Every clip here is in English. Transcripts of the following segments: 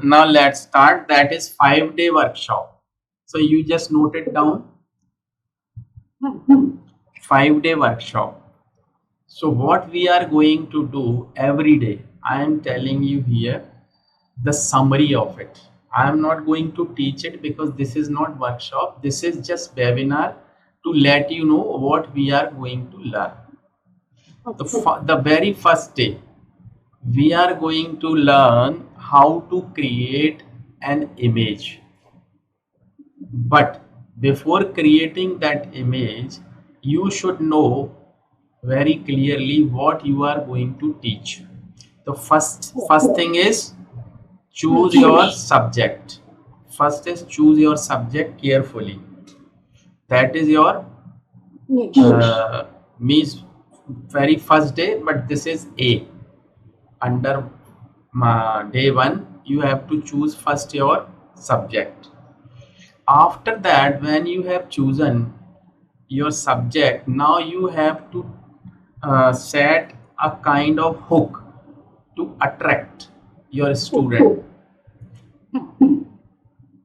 now let's start. That is 5-day workshop. So you just note it down. 5-day workshop. So what we are going to do every day, I am telling you here the summary of it. I am not going to teach it because this is not workshop. This is just webinar to let you know what we are going to learn. The very first day, we are going to learn how to create an image. But before creating that image, you should know very clearly what you are going to teach. The first thing is choose your subject. First is choose your subject carefully. That is your means very first day, but this is A. Under day 1, you have to choose first your subject. After that, when you have chosen your subject, now you have to set a kind of hook to attract your student.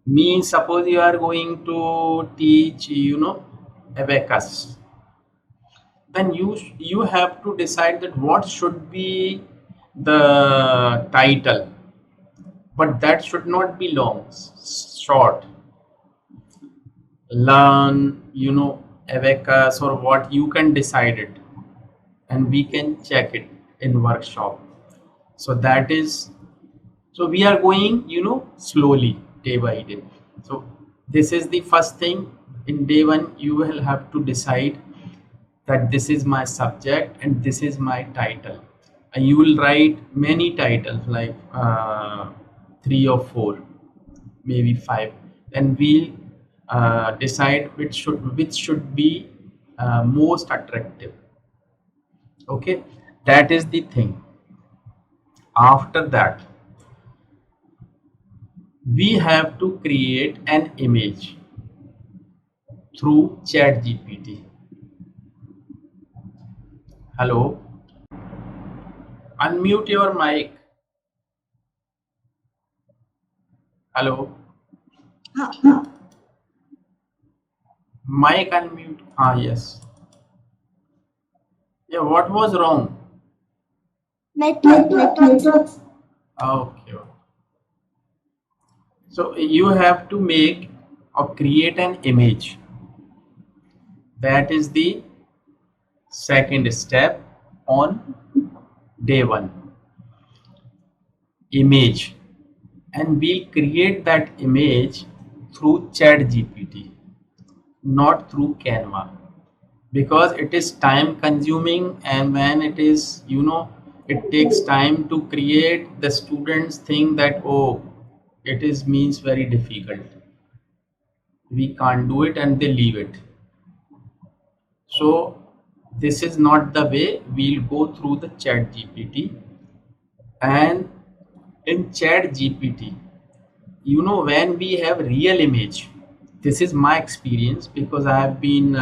Means suppose you are going to teach abacus, then you have to decide that what should be the title, but that should not be long, short. Learn abacus or what, you can decide it and we can check it in workshop. So that is, so we are going slowly day by day. So this is the first thing. In day 1 you will have to decide that this is my subject and this is my title, and you will write many titles like 3 or 4, maybe 5, and we'll decide which should be most attractive. Okay, that is the thing. After that, we have to create an image through ChatGPT. Hello, unmute your mic. Hello, mic unmute. Yes. Yeah, what was wrong? Network. Okay. So you have to make or create an image. That is the second step on day 1. Image, and we'll create that image through ChatGPT, not through Canva, because it is time consuming, and when it is it takes time to create, the students think that, oh, it is means very difficult, we can't do it, and they leave it. So this is not the way. We'll go through the ChatGPT, and in ChatGPT, when we have real image, this is my experience because I have been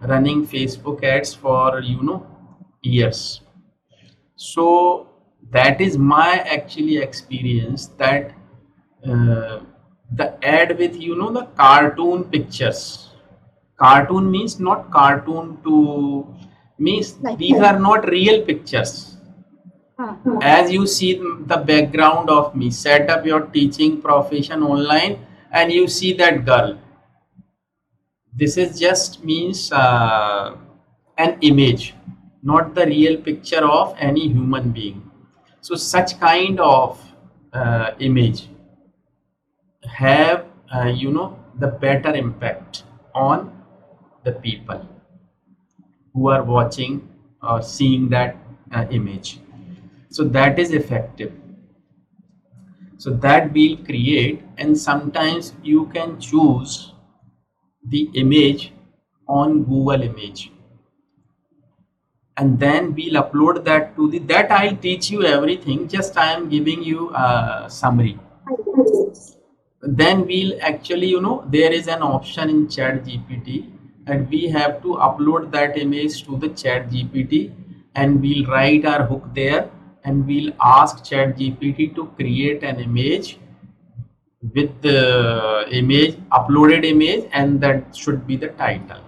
running Facebook ads for years. So that is my actually experience, that the ad with the cartoon pictures. Cartoon means not cartoon to means Like these are not real pictures. As you see the background of me, set up your teaching profession online, and you see that girl. This is just means an image, not the real picture of any human being. So such kind of image have the better impact on the people who are watching or seeing that image. So that is effective. So that we'll create, and sometimes you can choose the image on Google Image, and then we'll upload that to the, that I'll teach you everything, just I am giving you a summary. Then we'll actually there is an option in ChatGPT, and we have to upload that image to the ChatGPT, and we'll write our hook there, and we'll ask ChatGPT to create an image with the image, uploaded image, and that should be the title.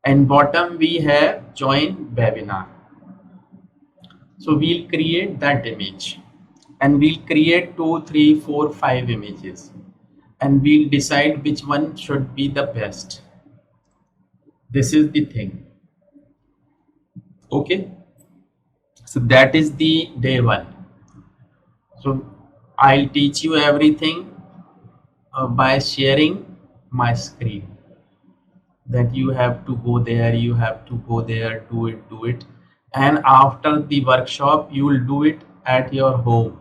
And bottom we have join webinar. So we'll create that image, and we'll create 2, 3, 4, 5 images, and we'll decide which one should be the best. This is the thing. Okay, so that is the day one. So I'll teach you everything by sharing my screen. That you have to go there, you have to go there, do it, and after the workshop you will do it at your home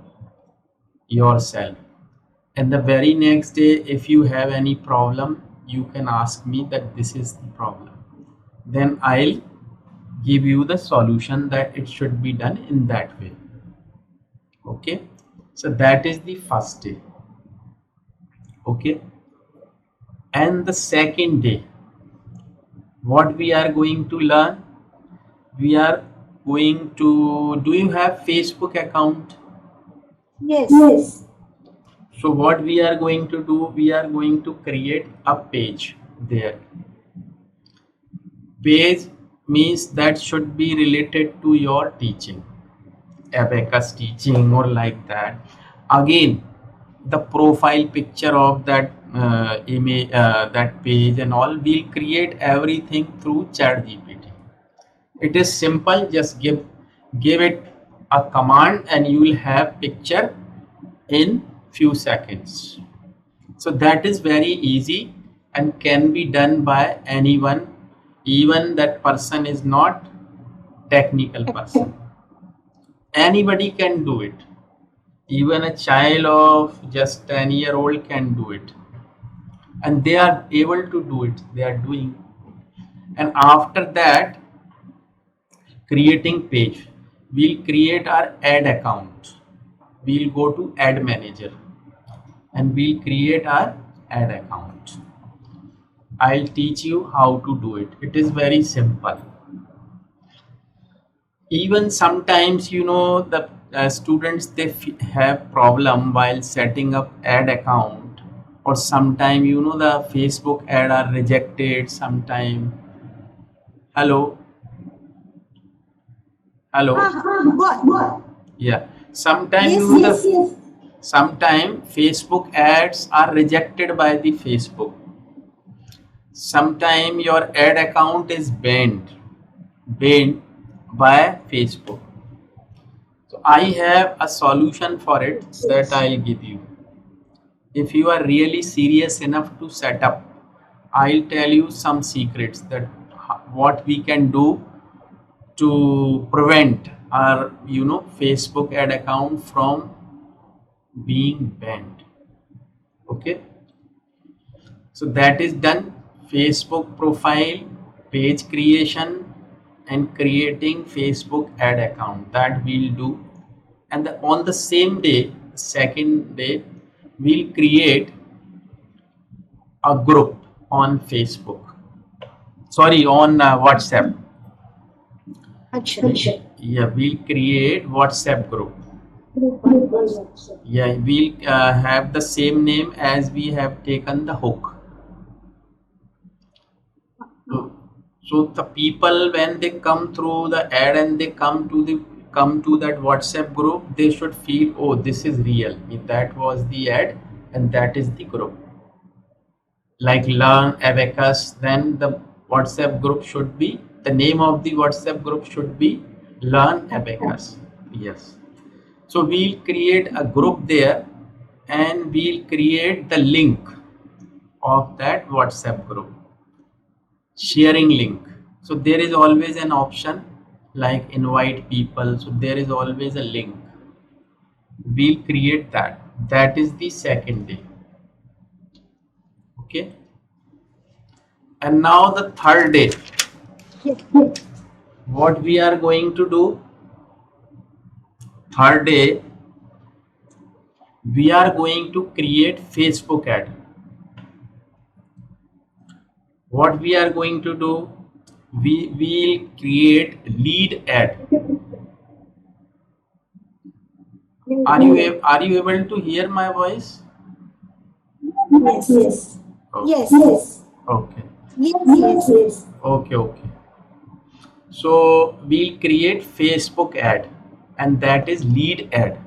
yourself. And the very next day, if you have any problem, you can ask me that this is the problem. Then I'll give you the solution that it should be done in that way. Okay, so that is the first day. Okay, and the second day, what we are going to learn, we are going to, do you have Facebook account? Yes. So what we are going to do, we are going to create a page there. Page means that should be related to your teaching, abacus teaching or like that. Again, the profile picture of that image, that page and all, we'll create everything through ChatGPT. It is simple, just give it a command and you will have picture in few seconds. So that is very easy and can be done by anyone, even that person is not technical person. Anybody can do it. Even a child of just 10-year-old can do it. And they are able to do it. They are doing. And after that, creating page, we'll create our ad account. We'll go to ad manager and we'll create our ad account. I'll teach you how to do it. It is very simple. Even sometimes, the students, they have problem while setting up ad account, or sometime, the Facebook ad are rejected sometime. Hello. What? Yeah, sometime Yes. sometime Facebook ads are rejected by the Facebook. Sometime your ad account is banned by Facebook. So I have a solution for it that I'll give you. If you are really serious enough to set up, I'll tell you some secrets that what we can do to prevent our Facebook ad account from being banned. Okay, so that is done. Facebook profile, page creation, and creating Facebook ad account, that we'll do. And on the same day, second day, we'll create a group on Facebook, sorry, on WhatsApp. Acha. Yeah, we'll create WhatsApp group. Yeah, we'll have the same name as we have taken the hook. So the people, when they come through the ad and they come to that WhatsApp group, they should feel, oh, this is real. That was the ad and that is the group. Like learn abacus, then the WhatsApp group should be, the name of the WhatsApp group should be learn abacus. Yes. So we'll create a group there and we'll create the link of that WhatsApp group. Sharing link. So there is always an option like invite people. So there is always a link. We'll create that. That is the second day. Okay. And now the third day. What we are going to do? Third day, we are going to create Facebook ad. What we are going to do? We will create lead ad. Are you able to hear my voice? Yes. Yes. Okay. Yes. Yes. Okay. Yes. Yes. Okay. Okay. So we'll create Facebook ad, and that is lead ad.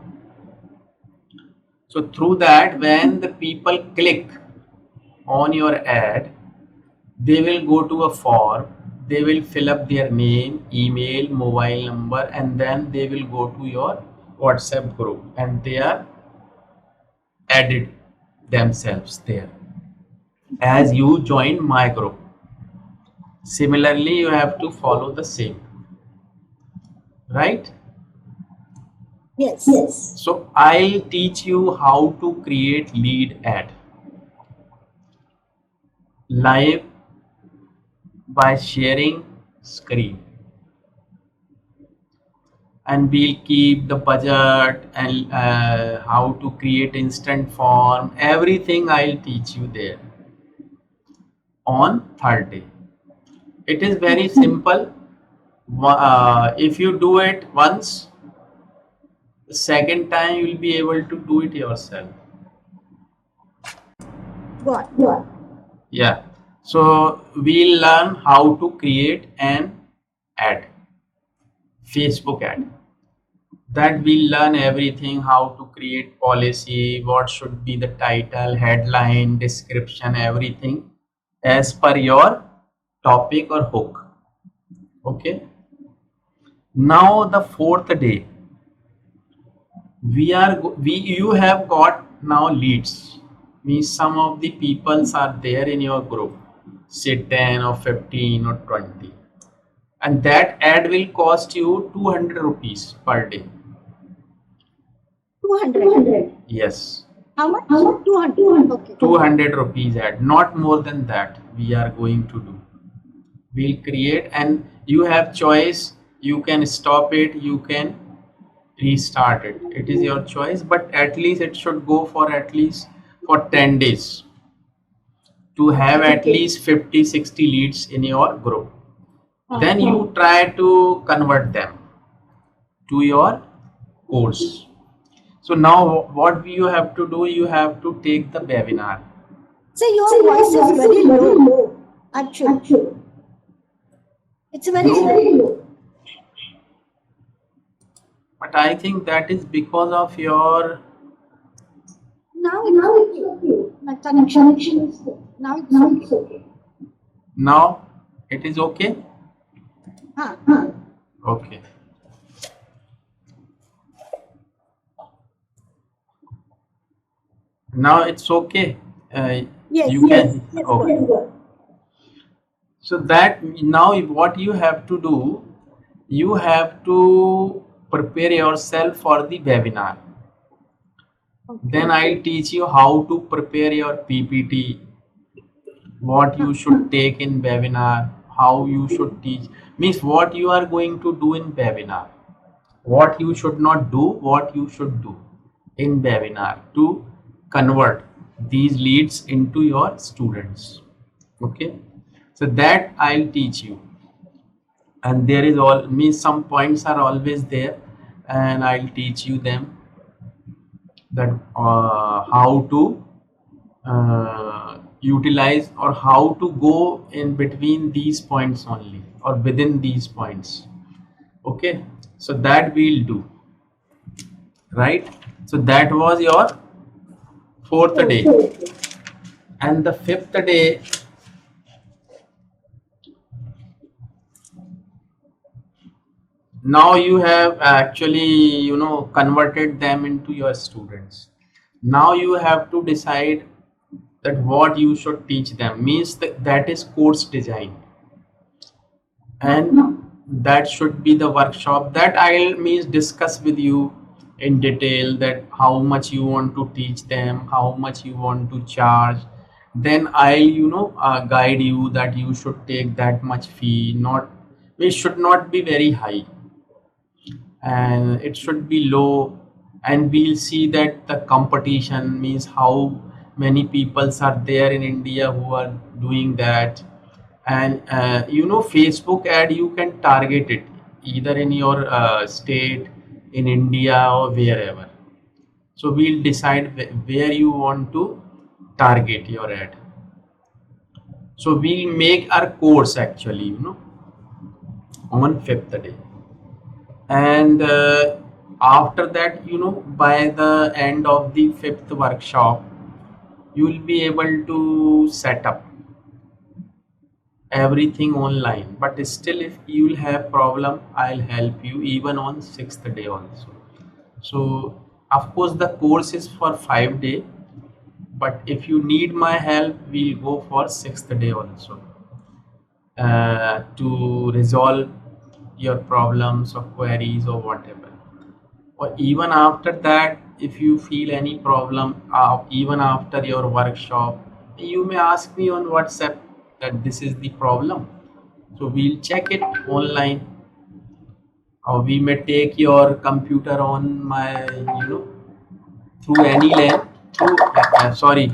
So through that, when the people click on your ad, they will go to a form, they will fill up their name, email, mobile number, and then they will go to your WhatsApp group and they are added themselves there as you join my group. Similarly, you have to follow the same, right? Yes. Yes. So I'll teach you how to create lead ad live by sharing screen, and we'll keep the budget and how to create instant form, everything I'll teach you there on third day. It is very simple. If you do it once, the second time you will be able to do it yourself. Got. Got. Yeah, so we'll learn how to create an ad, Facebook ad. That we'll learn everything, how to create policy, what should be the title, headline, description, everything as per your topic or hook. Okay. Now the fourth day, we you have got now leads. Means some of the peoples are there in your group, say 10 or 15 or 20, and that ad will cost you 200 rupees per day. 200. Yes. How much? 200. Okay. 200 rupees ad, not more than that we are going to do. We'll create and you have choice, you can stop it, you can restart it, it is your choice, but at least it should go for at least for 10 days to have at least 50-60 leads in your group. Then you try to convert them to your course. So now what you have to do, you have to take the webinar. So your voice is very low. Actually. It's very low. But I think that is because of your Now it's okay. My connection is good. Now it's okay. now it is okay. Huh. Okay. Now it's okay. Yes. You Yes. can. Yes. Okay. Good. So that now what you have to do, you have to prepare yourself for the webinar. Then I'll teach you how to prepare your PPT, what you should take in webinar, how you should teach, means what you are going to do in webinar, what you should not do, what you should do in webinar to convert these leads into your students. Okay, so that I'll teach you, and there is all means some points are always there, and I'll teach you them, that how to utilize or how to go in between these points only or within these points. Okay, so that we'll do, right? So that was your fourth day, and the fifth day, now you have actually converted them into your students. Now you have to decide that what you should teach them, means that is course design, and that should be the workshop that I'll means discuss with you in detail, that how much you want to teach them, how much you want to charge. Then I'll guide you that you should take that much fee, not, it should not be very high and it should be low, and we'll see that the competition, means how many peoples are there in India who are doing that. And Facebook ad, you can target it either in your state, in India, or wherever. So we'll decide where you want to target your ad. So we'll make our course actually, on fifth day, and after that, by the end of the fifth workshop, you will be able to set up everything online. But still, if you will have problem, I'll help you even on sixth day also. So of course the course is for 5 day, but if you need my help, we'll go for sixth day also, to resolve your problems or queries or whatever. Or even after that, if you feel any problem, even after your workshop, you may ask me on WhatsApp that this is the problem. So we'll check it online, or we may take your computer on my, through any LAN, sorry,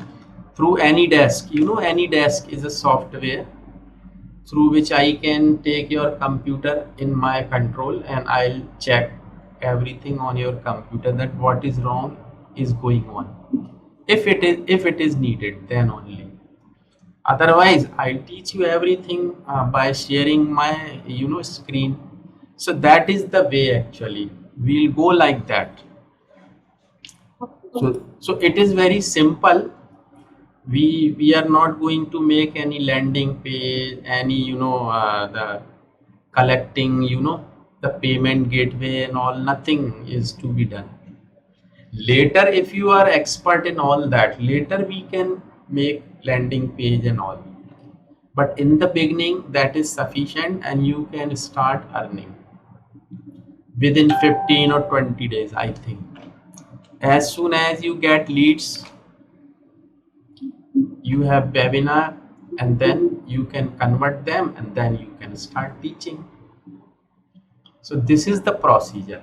through any desk. Any desk is a software through which I can take your computer in my control, and I'll check everything on your computer that what is wrong is going on. If it is needed, then only. Otherwise, I'll teach you everything by sharing my screen. So that is the way actually. We'll go like that. So it is very simple. We are not going to make any landing page, any the collecting, the payment gateway and all. Nothing is to be done. Later, if you are expert in all that, later we can make landing page and all. But in the beginning, that is sufficient, and you can start earning within 15 or 20 days, I think. As soon as you get leads, you have webinar, and then you can convert them, and then you can start teaching. So this is the procedure.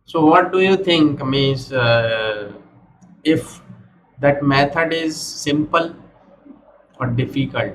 So what do you think, means if that method is simple or difficult?